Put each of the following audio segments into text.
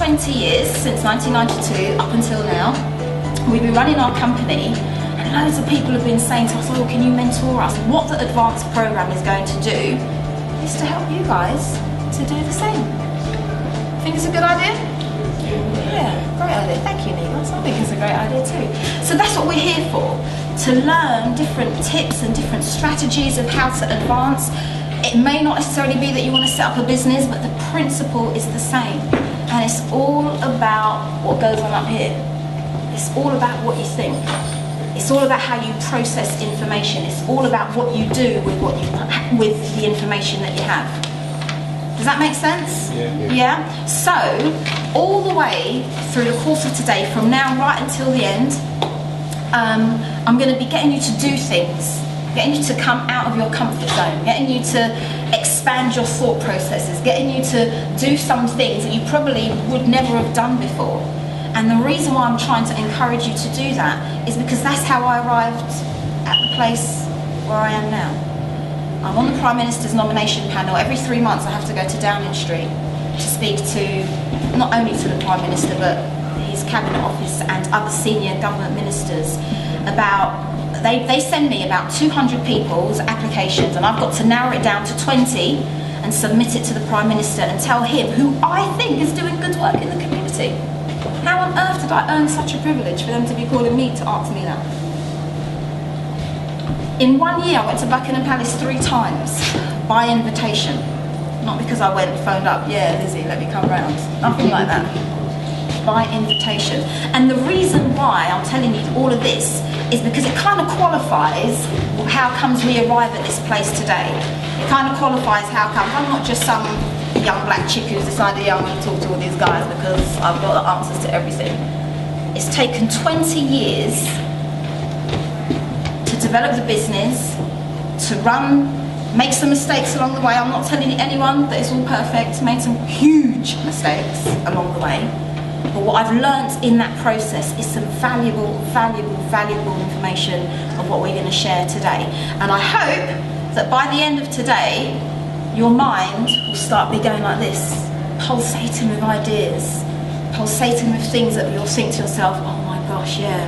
20 years, since 1992 up until now, we've been running our company, and loads of people have been saying to us, oh, can you mentor us? What the advanced program is going to do is to help you guys to do the same. Think it's a good idea? Yeah, great idea. Thank you, Nigels. I think it's a great idea too. So that's what we're here for, to learn different tips and different strategies of how to advance. It may not necessarily be that you want to set up a business, but the principle is the same. And it's all about what goes on up here. It's all about what you think. It's all about how you process information. It's all about what you do with with the information that you have. Does that make sense? Yeah. So, all the way through the course of today, from now right until the end, I'm going to be getting you to do things, getting you to come out of your comfort zone, getting you to expand your thought processes, getting you to do some things that you probably would never have done before. And the reason why I'm trying to encourage you to do that is because that's how I arrived at the place where I am now. I'm on the Prime Minister's nomination panel. Every 3 months I have to go to Downing Street to speak to, not only to the Prime Minister, but his Cabinet Office and other senior government ministers about, they send me about 200 people's applications, and I've got to narrow it down to 20 and submit it to the Prime Minister and tell him who I think is doing good work in the community. How on earth did I earn such a privilege for them to be calling me to ask me that? In 1 year I went to Buckingham Palace 3 times by invitation. Not because I went and phoned up, yeah Lizzie, let me come round. Nothing like that. By invitation. And the reason why I'm telling you all of this is because it kind of qualifies how comes we arrive at this place today. It kind of qualifies how comes I'm not just some young black chick who's decided, yeah, I'm going to talk to all these guys because I've got the answers to everything. It's taken 20 years to develop the business, to make some mistakes along the way. I'm not telling anyone that it's all perfect, made some huge mistakes along the way. But what I've learnt in that process is some valuable information of what we're going to share today. And I hope that by the end of today, your mind will start be going like this, pulsating with ideas, pulsating with things that you'll think to yourself, oh my gosh, yeah,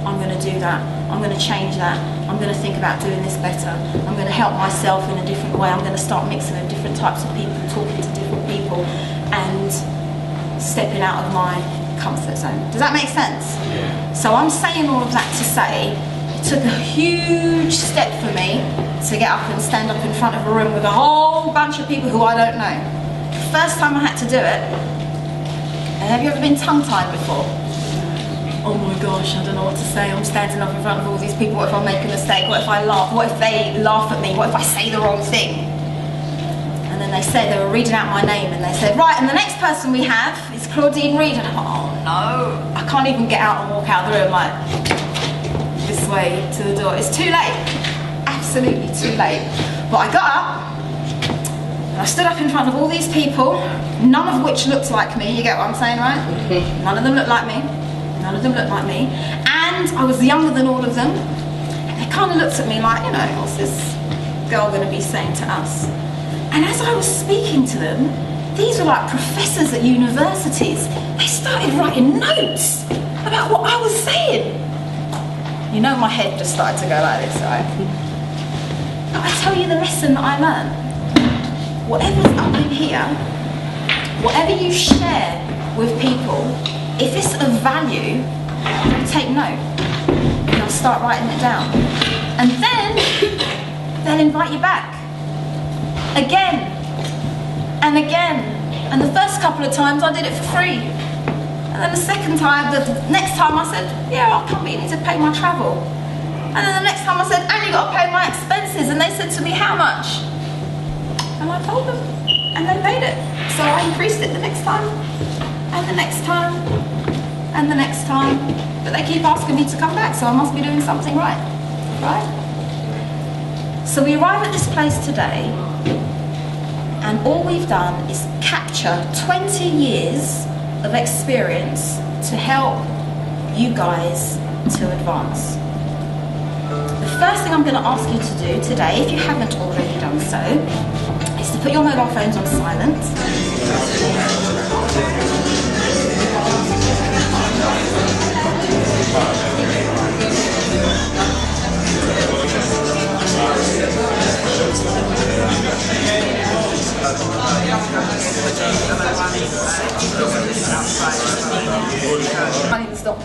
I'm going to do that, I'm going to change that, I'm going to think about doing this better, I'm going to help myself in a different way, I'm going to start mixing with different types of people, talking to different people, and stepping out of my comfort zone. Does that make sense? Yeah. So I'm saying all of that to say, it took a huge step for me to get up and stand up in front of a room with a whole bunch of people who I don't know. The first time I had to do it, and have you ever been tongue-tied before? Oh my gosh, I don't know what to say, I'm standing up in front of all these people, what if I make a mistake, what if I laugh, what if they laugh at me, what if I say the wrong thing? And then they said, they were reading out my name, and they said, right, and the next person we have is Claudine Reid, and I'm like, oh no, I can't even get out and walk out of the room like this way to the door, it's too late. Absolutely too late. But I got up and I stood up in front of all these people, none of which looked like me, you get what I'm saying, right? None of them looked like me, none of them looked like me, and I was younger than all of them, and they kind of looked at me like, you know, what's this girl going to be saying to us? And as I was speaking to them, these were like professors at universities, they started writing notes about what I was saying. You know, my head just started to go like this, right? But I tell you the lesson that I learned. Whatever's up in here, whatever you share with people, if it's of value, you take note. You'll start writing it down. And then they'll invite you back. Again and again. And the first couple of times I did it for free. And then the second time, the next time I said, yeah, I'll come, but you need to pay my travel. And then the next time I said, and you got to pay my expenses. And they said to me, how much? And I told them, and they paid it. So I increased it the next time, and the next time, and the next time. But they keep asking me to come back, so I must be doing something right, right? So we arrive at this place today, and all we've done is capture 20 years of experience to help you guys to advance. The first thing I'm going to ask you to do today, if you haven't already done so, is to put your mobile phones on silent.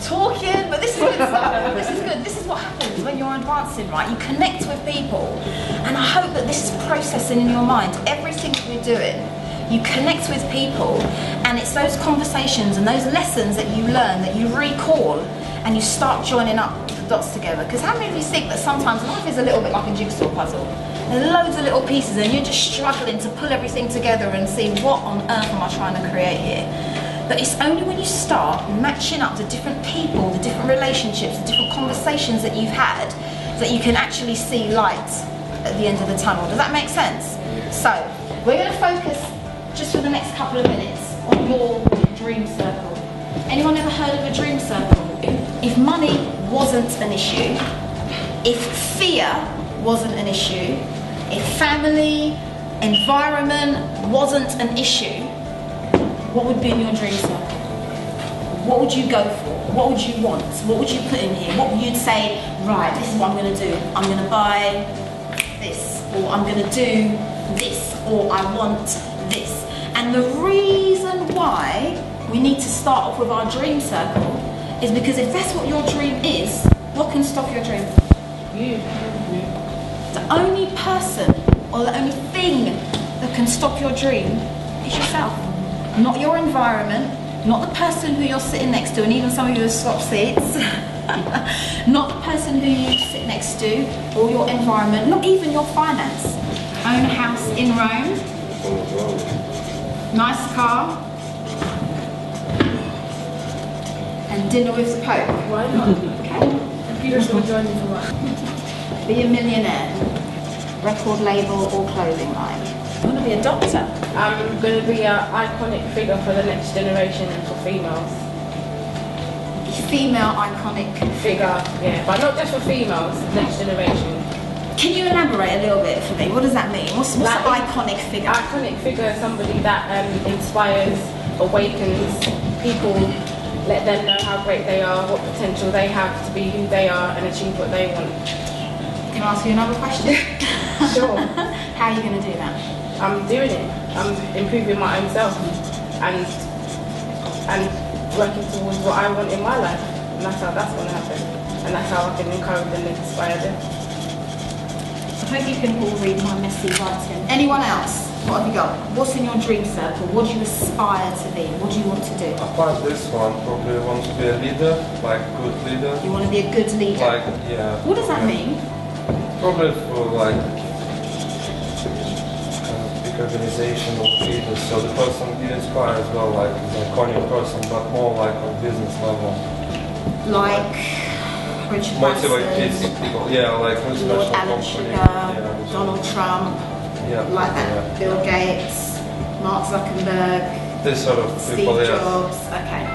talking, but this is good stuff. This is good. This is what happens when you're advancing, right? You connect with people, and I hope that this is processing in your mind. Everything that you're doing, you connect with people, and it's those conversations and those lessons that you learn that you recall, and you start joining up the dots together. Because how many of you think that sometimes life is a little bit like a jigsaw puzzle? There's loads of little pieces, and you're just struggling to pull everything together and see what on earth am I trying to create here. But it's only when you start matching up the different people, the different relationships, the different conversations that you've had, that you can actually see light at the end of the tunnel. Does that make sense? So, we're going to focus just for the next couple of minutes on your dream circle. Anyone ever heard of a dream circle? If money wasn't an issue, if fear wasn't an issue, if family, environment wasn't an issue, what would be in your dream circle? What would you go for? What would you want? What would you put in here? What would you say, right, this is what I'm going to do. I'm going to buy this, or I'm going to do this, or I want this. And the reason why we need to start off with our dream circle is because if that's what your dream is, what can stop your dream? You. The only person or the only thing that can stop your dream is yourself. Not your environment, not the person who you're sitting next to, and even some of you have swap seats. Not the person who you sit next to, or your environment, not even your finance. Own a house in Rome, nice car, and dinner with the Pope. Why not? Okay. Peter's going to join me for what? Be a millionaire, record label or clothing line. I want to be a doctor. I'm going to be an iconic figure for the next generation and for females. Female iconic Figure, yeah, but not just for females, next generation. Can you elaborate a little bit for me? What does that mean? What's Like, an iconic figure? Iconic figure is somebody that inspires, awakens people, let them know how great they are, what potential they have to be who they are and achieve what they want. Can I ask you another question? Sure. How are you going to do that? I'm doing it. I'm improving my own self and working towards what I want in my life. And that's how that's going to happen. And that's how I can encourage and inspire them. I hope you can all read my messy writing. Anyone else? What have you got? What's in your dream circle? What do you aspire to be? What do you want to do? Apart this one, probably want to be a leader, like good leader. You want to be a good leader? Like, yeah. What does that mean? Probably for like kind of big organization or leaders. So the person you inspire as well, like is an iconic person, but more like on business level. Like Richard Motivate Branson, people, yeah, like Lord multinational Alan company. Sugar, Yeah, Donald Trump, yeah, like that. yeah. Bill Gates, Mark Zuckerberg, This sort of Steve people, yeah. Jobs. Okay.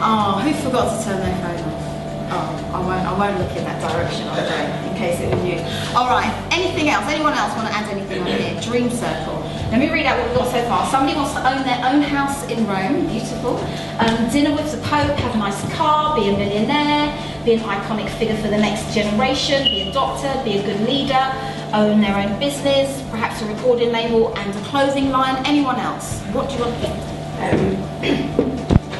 Oh, who forgot to turn their phone off? Oh, I won't look in that direction, I'll go, in case it was you. Alright, anything else? Anyone else want to add anything on here? Dream circle. Let me read out what we've got so far. Somebody wants to own their own house in Rome, beautiful. Dinner with the Pope, have a nice car, be a millionaire, be an iconic figure for the next generation, be a doctor, be a good leader, own their own business, perhaps a recording label and a clothing line. Anyone else? What do you want to be?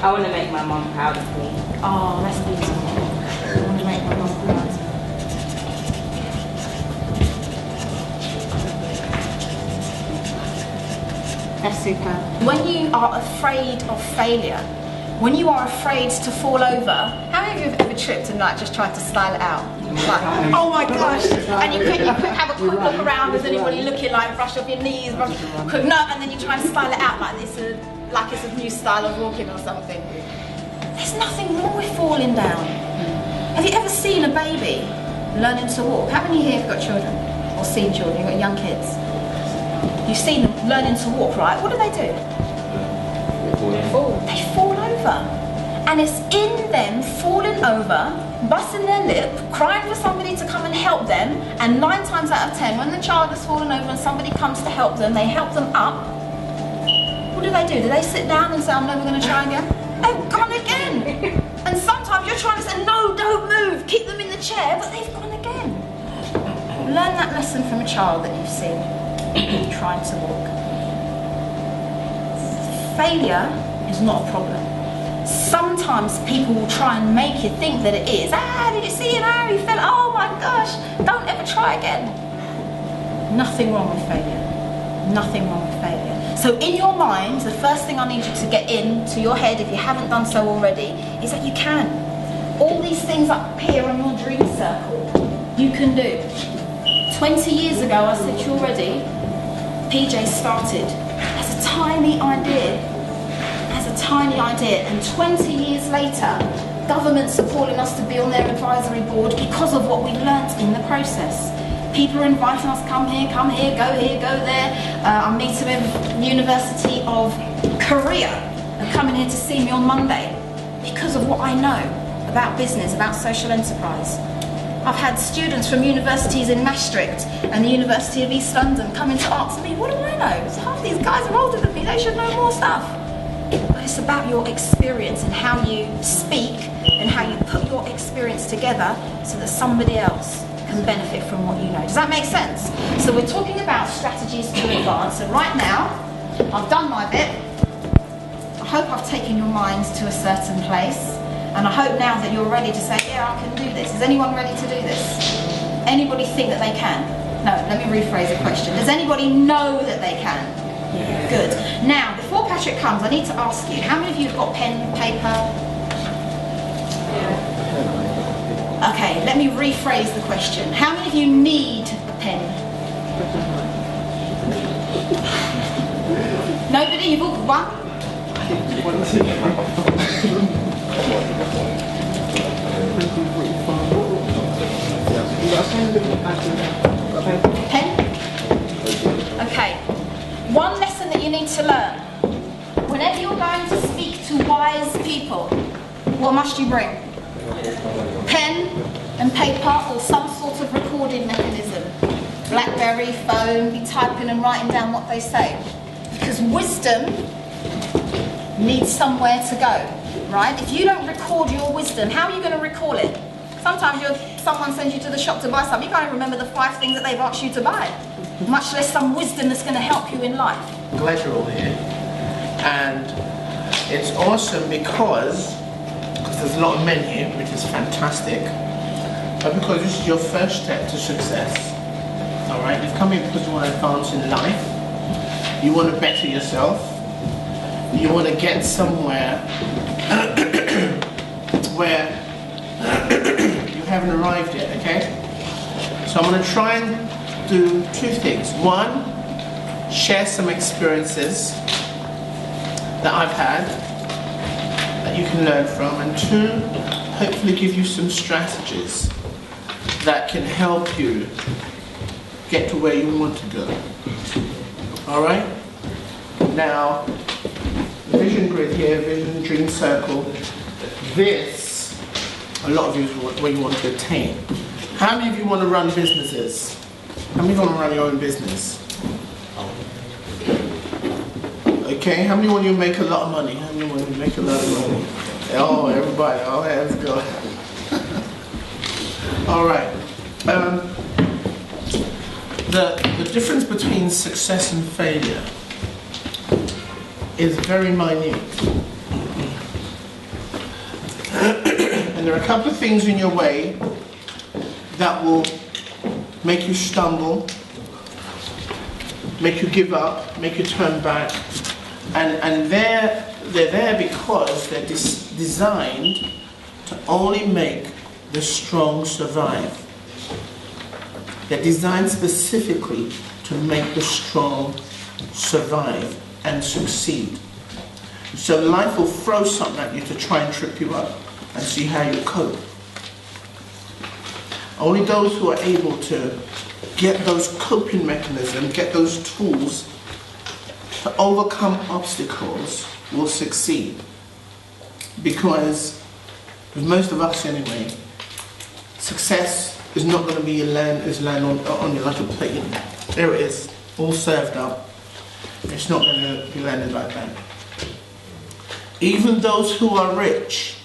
I want to make my mum proud of me. Oh, that's beautiful. I want to make my mum proud. That's super. When you are afraid of failure, when you are afraid to fall over, how many of you have ever tripped and like just tried to style it out? Like, oh my gosh! And you could have a quick look around. Is anybody looking? Like brush off your knees, quick no, and then you try and style it out like this, like it's a new style of walking or something. There's nothing wrong with falling down. Have you ever seen a baby learning to walk? How many here have got children or seen children? You've got young kids. You've seen them learning to walk, right? What do? They fall. They fall over. And it's in them falling over, busting their lip, crying for somebody to come and help them, and 9 times out of 10, when the child has fallen over and somebody comes to help them, they help them up. What do? Do they sit down and say, I'm never going to try again? They've gone again. And sometimes you're trying to say, no, don't move, keep them in the chair, but they've gone again. Learn that lesson from a child that you've seen trying to walk. Failure is not a problem. sometimes people will try and make you think that it is. Did you see him? He fell. Oh my gosh, don't ever try again. Nothing wrong with failure. Nothing wrong with failure. So in your mind, the first thing I need you to get into your head, if you haven't done so already, is that you can. All these things up here on your dream circle, you can do. 20 years ago, I said to you already, PJ started as a tiny idea. And 20 years later, governments are calling us to be on their advisory board because of what we learnt in the process. People are inviting us, come here, go there. I'm meeting with the University of Korea. They're coming here to see me on Monday because of what I know about business, about social enterprise. I've had students from universities in Maastricht and the University of East London coming to ask me, what do I know? Half these guys are older than me, they should know more stuff. But it's about your experience and how you speak and how you put your experience together so that somebody else can benefit from what you know. Does that make sense? So we're talking about strategies to advance, and right now, I've done my bit. I hope I've taken your minds to a certain place, and I hope now that you're ready to say, yeah, I can do this. Is anyone ready to do this? Anybody think that they can? No, let me rephrase the question. Does anybody know that they can? Yeah. Good. Now, before Patrick comes, I need to ask you, how many of you have got pen, paper? Yeah. Okay, let me rephrase the question. How many of you need a pen? Nobody? You've all got one? Pen? Okay. One lesson that you need to learn. Whenever you're going to speak to wise people, what must you bring? Pen and paper or some sort of recording mechanism. BlackBerry, phone, be typing and writing down what they say. Because wisdom needs somewhere to go, right? If you don't record your wisdom, how are you going to recall it? Sometimes someone sends you to the shop to buy something, you can't even remember the 5 things that they've asked you to buy, much less some wisdom that's going to help you in life. Glad you're all here. And it's awesome because there's a lot of men here, which is fantastic, but because this is your first step to success. Alright, you've come here because you want to advance in life, you want to better yourself, you want to get somewhere where you haven't arrived yet, okay? So I'm going to try and do 2 things. 1, share some experiences that I've had that you can learn from, and 2, hopefully give you some strategies that can help you get to where you want to go. Alright? Now, vision grid here, vision dream circle, this, a lot of you is what you want to attain. How many of you want to run businesses? How many of you want to run your own business? Okay, how many want you to make a lot of money? How many want you to make a lot of money? Oh, everybody, all hands go. Alright. The difference between success and failure is very minute. And there are a couple of things in your way that will make you stumble, make you give up, make you turn back. And they're there because they're designed to only make the strong survive. They're designed specifically to make the strong survive and succeed. So life will throw something at you to try and trip you up and see how you cope. Only those who are able to get those coping mechanisms, get those tools to overcome obstacles will succeed. Because, with most of us anyway, success is not going to be land on you like a plate. There it is, all served up. It's not going to be landed like that. Even those who are rich,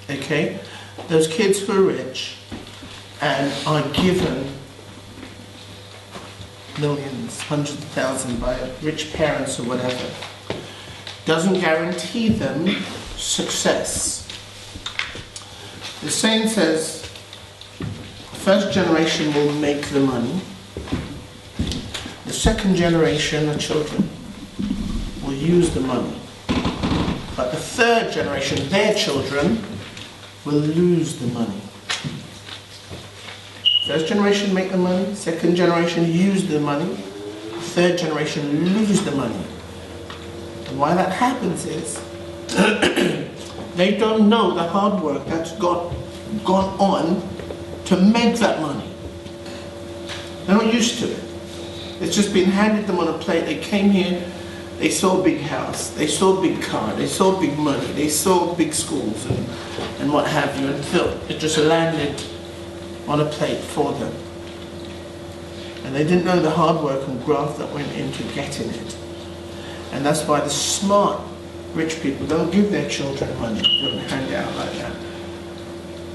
okay, those kids who are rich and are given millions, hundreds of thousands by rich parents or whatever, doesn't guarantee them success. The saying says, the first generation will make the money, the second generation of children will use the money, but the third generation, their children, will lose the money. First generation make the money, second generation use the money, third generation lose the money. And why that happens is they don't know the hard work that's gone on to make that money. They're not used to it. It's just been handed them on a plate. They came here, they saw a big house, they saw a big car, they saw big money, they saw big schools and what have you, and it just landed on a plate for them. And they didn't know the hard work and graft that went into getting it. And that's why the smart rich people don't give their children money, don't hand it out like that.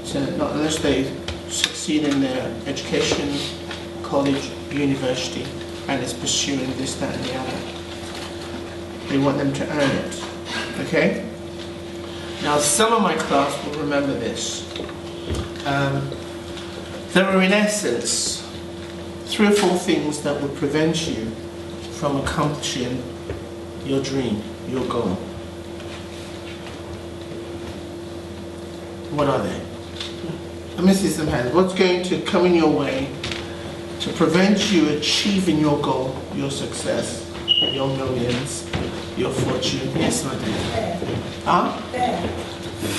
So not unless they succeed in their education, college, university, and is pursuing this, that and the other. They want them to earn it. Okay? Now some of my class will remember this. There are in essence 3 or 4 things that would prevent you from accomplishing your dream, your goal. What are they? Let me see some hands. What's going to come in your way to prevent you achieving your goal, your success, your millions, your fortune? Yes, my dear. Huh?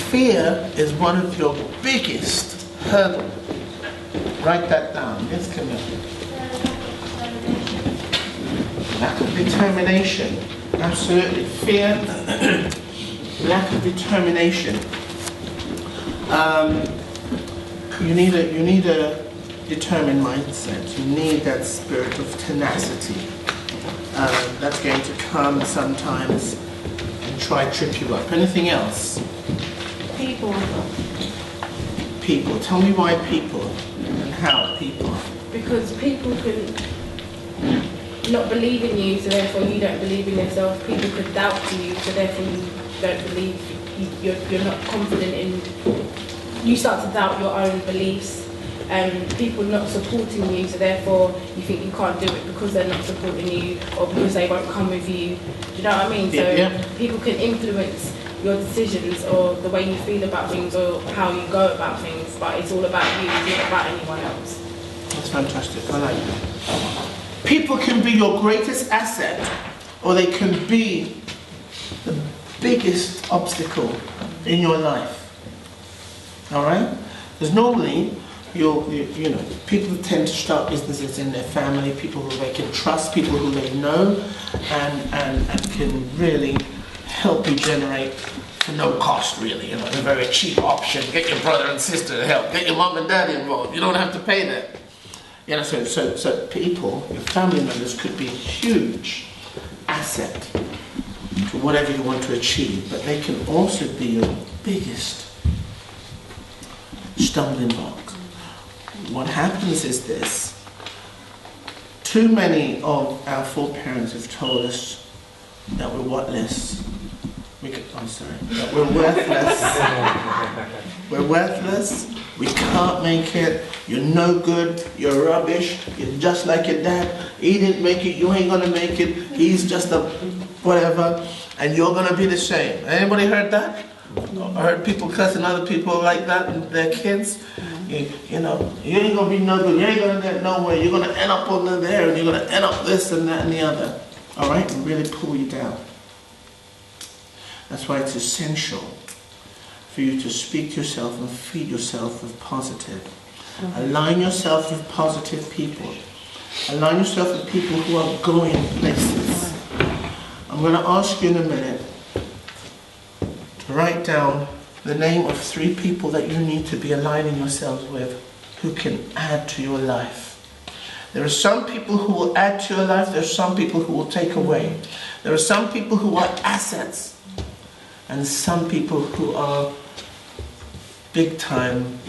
Fear is one of your biggest hurdles. Write that down. Yes, come here. Lack of determination. Absolutely. Fear, lack of determination. You need a determined mindset. You need that spirit of tenacity. That's going to come sometimes and try to trip you up. Anything else? People. People. Tell me why people and how people. Because people can not believe in you, so therefore you don't believe in yourself. People could doubt you, so therefore you don't believe, you're not confident in, you start to doubt your own beliefs. People not supporting you, so therefore you think you can't do it because they're not supporting you or because they won't come with you. Do you know what I mean? So people can influence your decisions or the way you feel about things or how you go about things, but it's all about you, it's not about anyone else. That's fantastic. I like that. People can be your greatest asset, or they can be the biggest obstacle in your life. All right? Because normally, you know, people tend to start businesses in their family, people who they can trust, people who they know, and can really help you generate for no cost, really. You know, a very cheap option. Get your brother and sister to help. Get your mom and dad involved. You don't have to pay that. You know, so people, your family members, could be a huge asset to whatever you want to achieve, but they can also be your biggest stumbling block. What happens is this: too many of our foreparents have told us that we're worthless. That we're worthless. We're worthless. We can't make it. You're no good. You're rubbish. You're just like your dad. He didn't make it. You ain't gonna make it. He's just a whatever, and you're gonna be the same. Anybody heard that? I heard people cussing other people like that and their kids. You know, you ain't gonna be no good. You ain't gonna get nowhere. You're gonna end up on there, and you're gonna end up this and that and the other. All right, and really pull you down. That's why it's essential for you to speak to yourself and feed yourself with positive. Align yourself with positive people. Align yourself with people who are going places. I'm going to ask you in a minute to write down the name of 3 people that you need to be aligning yourselves with who can add to your life. There are some people who will add to your life. There are some people who will take away. There are some people who are assets. And some people who are big-time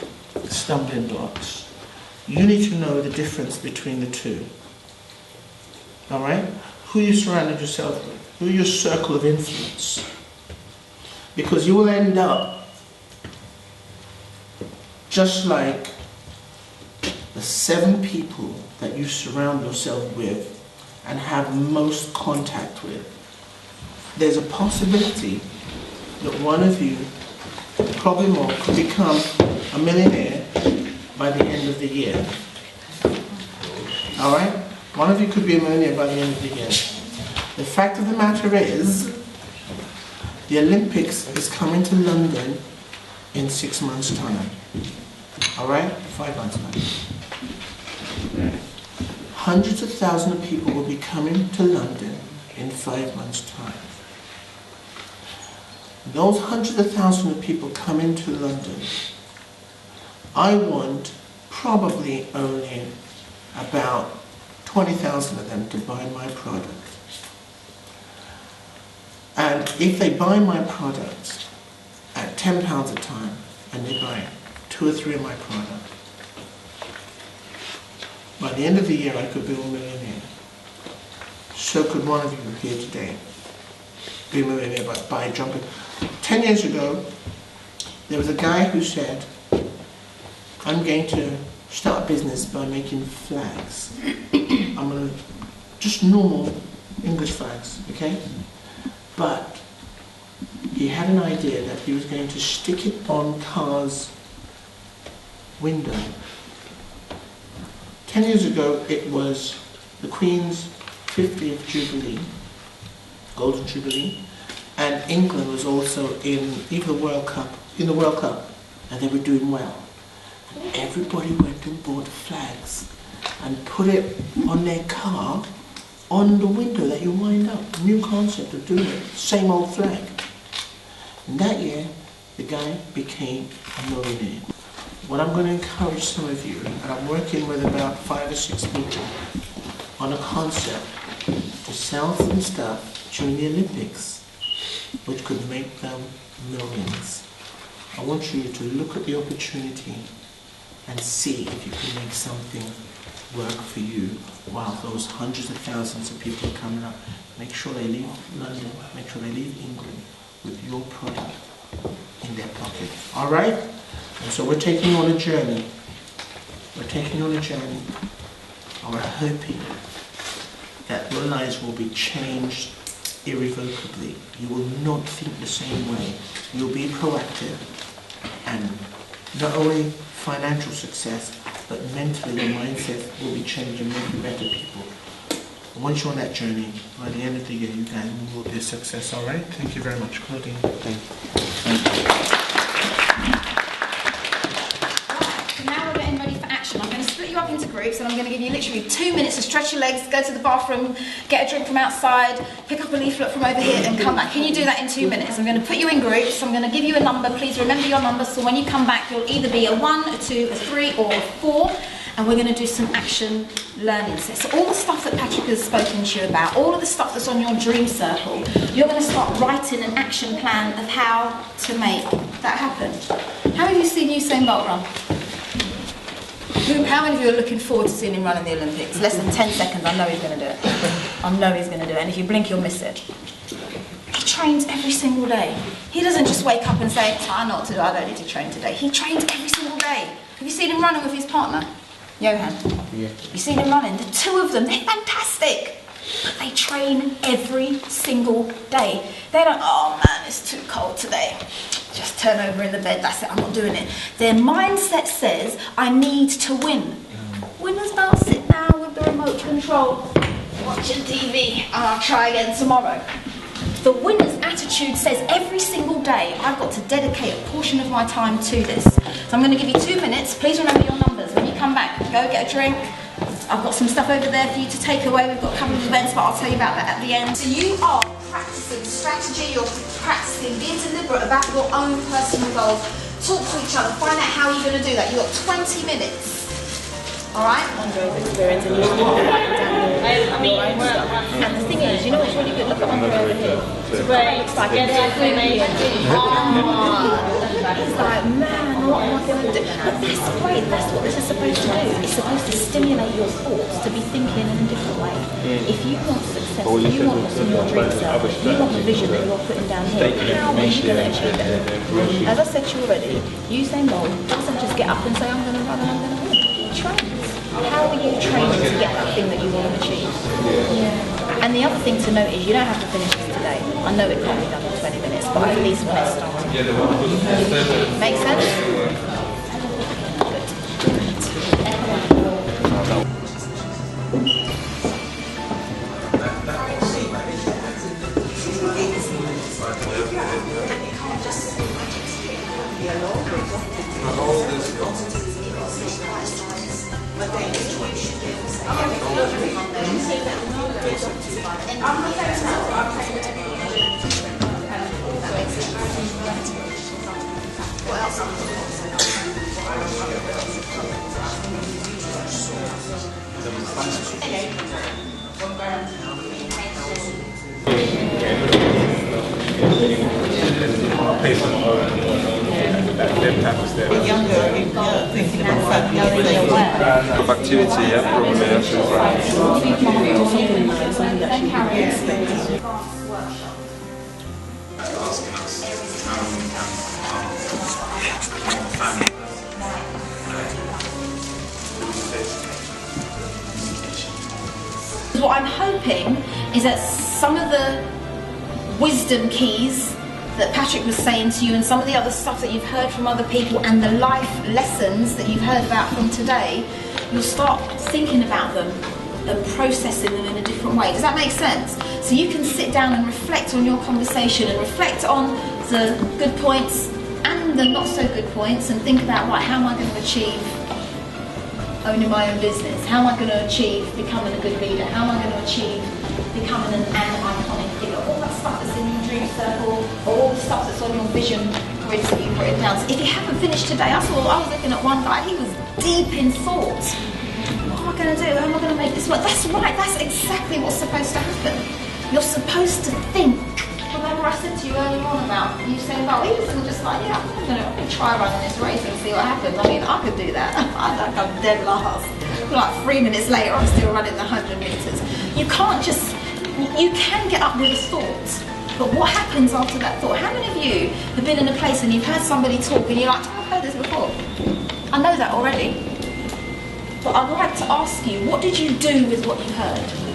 stumbling blocks. You need to know the difference between the two. All right? who you surrounded yourself with, who your circle of influence. Because you will end up just like the 7 people that you surround yourself with and have most contact with. There's a possibility that one of you, probably more, could become a millionaire by the end of the year. All right? One of you could be a millionaire by the end of the year. The fact of the matter is, the Olympics is coming to London in 6 months' time. All right? 5 months' time. Hundreds of thousands of people will be coming to London in 5 months' time. Those hundreds of thousands of people coming to London, I want probably only about 20,000 of them to buy my product. And if they buy my product at £10 a time, and they buy 2 or 3 of my product, by the end of the year I could be a millionaire. So could one of you here today be a millionaire by jumping. 10 years ago, there was a guy who said, I'm going to start a business by making flags. I'm going to, just normal English flags, okay? But he had an idea that he was going to stick it on cars' window. 10 years ago, it was the Queen's 50th Jubilee, Golden Jubilee, and England was also in the World Cup, and they were doing well. And everybody went and bought flags and put it on their car on the window that you wind up. New concept of doing it, same old flag. And that year, the guy became a millionaire. What I'm going to encourage some of you, and I'm working with about 5 or 6 people on a concept to sell some stuff during the Olympics, which could make them millions. I want you to look at the opportunity and see if you can make something work for you while those hundreds of thousands of people are coming up. Make sure they leave London, make sure they leave England with your product in their pocket. All right? And so we're taking on a journey. We're taking on a journey. And we're hoping that your lives will be changed irrevocably. You will not think the same way. You'll be proactive. And not only financial success, but mentally your mindset will be changed and make you better people. And once you're on that journey, by the end of the year, you guys will be a success. All right? Thank you very much, Claudine. Thank you. Thank you. I'm going to split you up into groups and I'm going to give you literally 2 minutes to stretch your legs, go to the bathroom, get a drink from outside, pick up a leaflet from over here and come back. Can you do that in 2 minutes? I'm going to put you in groups, I'm going to give you a number, please remember your number, so when you come back you'll either be a 1, a 2, a 3 or a 4, and we're going to do some action learning sets. So all the stuff that Patrick has spoken to you about, all of the stuff that's on your dream circle, you're going to start writing an action plan of how to make that happen. How have you seen Usain Bolt run? How many of you are looking forward to seeing him run in the Olympics? Less than 10 seconds, I know he's going to do it. I know he's going to do it, and if you blink, you'll miss it. He trains every single day. He doesn't just wake up and say, I know what to do, I don't need to train today. He trains every single day. Have you seen him running with his partner? Johan? Yeah. You seen him running? The 2 of them, they're fantastic. But they train every single day. They don't, oh man, it's too cold today. Just turn over in the bed, that's it, I'm not doing it. Their mindset says, I need to win. Winners don't sit down with the remote control, watching TV, and I'll try again tomorrow. The winner's attitude says every single day, I've got to dedicate a portion of my time to this. So I'm going to give you 2 minutes, please remember your numbers. When you come back, go get a drink. I've got some stuff over there for you to take away. We've got a couple of events, but I'll tell you about that at the end. So you are practicing strategy, you're practicing being deliberate about your own personal goals. Talk to each other, find out how you're going to do that. You've got 20 minutes. Alright? Andre's experience and you're writing down your own stuff. And the thing is, you know what's really good? Look at Andre over here. It's great. Looks like it's like, man, what am I going to do? But that's great, that's what this is supposed to do. It's supposed to stimulate your thoughts to be thinking in a different way. If you want success, if you want what's in your dream self, if you want the vision that you're putting down here, how are you going to achieve it? As I said to you already, Usain Bolt doesn't just get up and say, I'm going to run and I'm going to win. He trains. How are you training to get that thing that you want to achieve? And the other thing to note is you don't have to finish this today. I know it can't be done in 20 minutes, but at least when it's started. Make sense? Of activity, yeah, probably actually. What I'm hoping is that some of the wisdom keys that Patrick was saying to you and some of the other stuff that you've heard from other people and the life lessons that you've heard about from today, you'll start thinking about them and processing them in a different way. Does that make sense? So you can sit down and reflect on your conversation and reflect on the good points and the not so good points and think about, right, how am I going to achieve owning my own business? How am I going to achieve becoming a good leader? How am I going to achieve becoming an iconic figure? All that stuff that's in your dream circle, or all the stuff that's on your vision grids that you've written down. So if you haven't finished today, I was looking at one guy, he was deep in thought. What am I going to do? How am I going to make this work? That's right, that's exactly what's supposed to happen. You're supposed to think. Remember I said to you earlier on about you saying about he wasn't just like, yeah, I'm going to try running this race and see what happens. I mean, I could do that. I don't come dead last. Like 3 minutes later, I'm still running the 100 metres. You can't just, you can get up with a thought, but what happens after that thought? How many of you have been in a place and you've heard somebody talk and you're like, oh, I've heard this before. I know that already. But I'd like to ask you, what did you do with what you heard?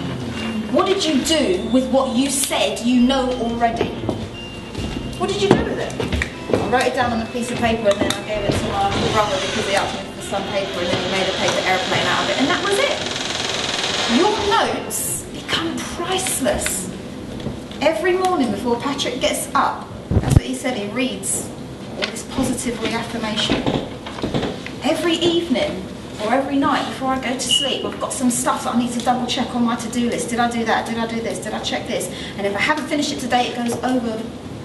What did you do with what you said you know already? What did you do with it? I wrote it down on a piece of paper and then I gave it to my brother because he asked me for some paper and then he made a paper airplane out of it and that was it. Your notes become priceless. Every morning before Patrick gets up, that's what he said, he reads all this positive reaffirmation. Every evening or every night before I go to sleep, I've got some stuff that I need to double check on my to-do list. Did I do that? Did I do this? Did I check this? And if I haven't finished it today, it goes over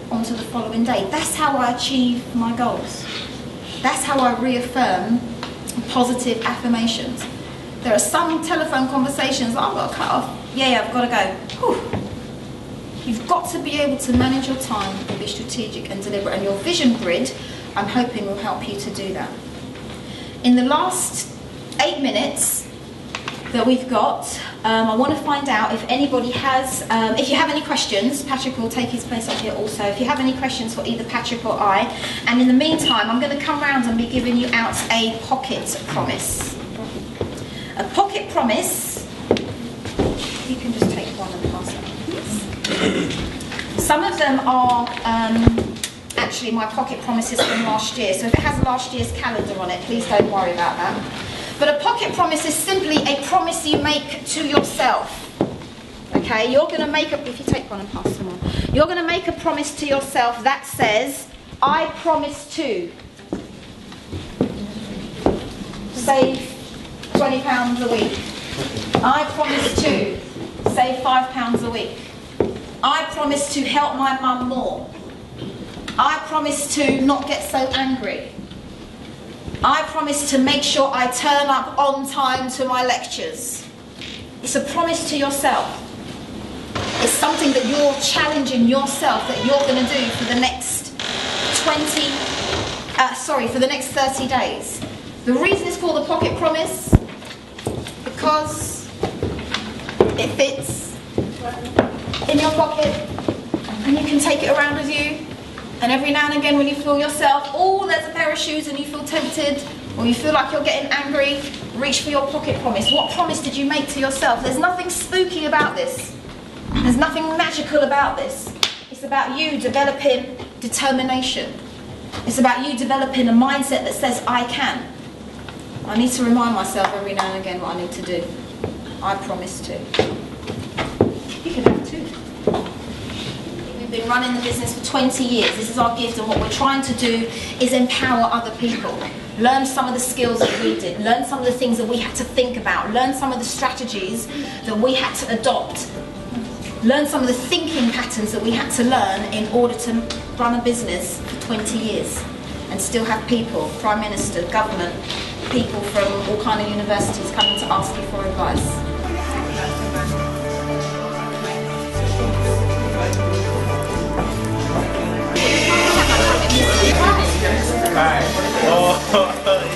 onto the following day. That's how I achieve my goals. That's how I reaffirm positive affirmations. There are some telephone conversations that I've got to cut off. Yeah, I've got to go. Whew. You've got to be able to manage your time and be strategic and deliberate. And your vision grid, I'm hoping, will help you to do that. In the last 8 minutes that we've got, I want to find out if anybody has, if you have any questions, Patrick will take his place up here also, if you have any questions for either Patrick or I, and in the meantime I'm going to come round and be giving you out a pocket promise. A pocket promise, you can just take one and pass it on. Some of them are actually my pocket promises from last year, so if it has last year's calendar on it, please don't worry about that. But a pocket promise is simply a promise you make to yourself. Okay, you're going to make a, if you take one and pass them on, you're going to make a promise to yourself that says, I promise to save £20 a week. I promise to save £5 a week. I promise to help my mum more. I promise to not get so angry. I promise to make sure I turn up on time to my lectures. It's a promise to yourself. It's something that you're challenging yourself that you're going to do for the next 28 for the next 30 days. The reason it's called a pocket promise, because it fits in your pocket and you can take it around with you. And every now and again when you feel yourself, oh, there's a pair of shoes and you feel tempted, or you feel like you're getting angry, reach for your pocket promise. What promise did you make to yourself? There's nothing spooky about this. There's nothing magical about this. It's about you developing determination. It's about you developing a mindset that says, I can. I need to remind myself every now and again what I need to do. I promise to. You can have two. We've been running the business for 20 years. This is our gift, and what we're trying to do is empower other people. Learn some of the skills that we did. Learn some of the things that we had to think about. Learn some of the strategies that we had to adopt. Learn some of the thinking patterns that we had to learn in order to run a business for 20 years and still have people, Prime Minister, government, people from all kind of universities coming to ask you for advice. Right. Oh,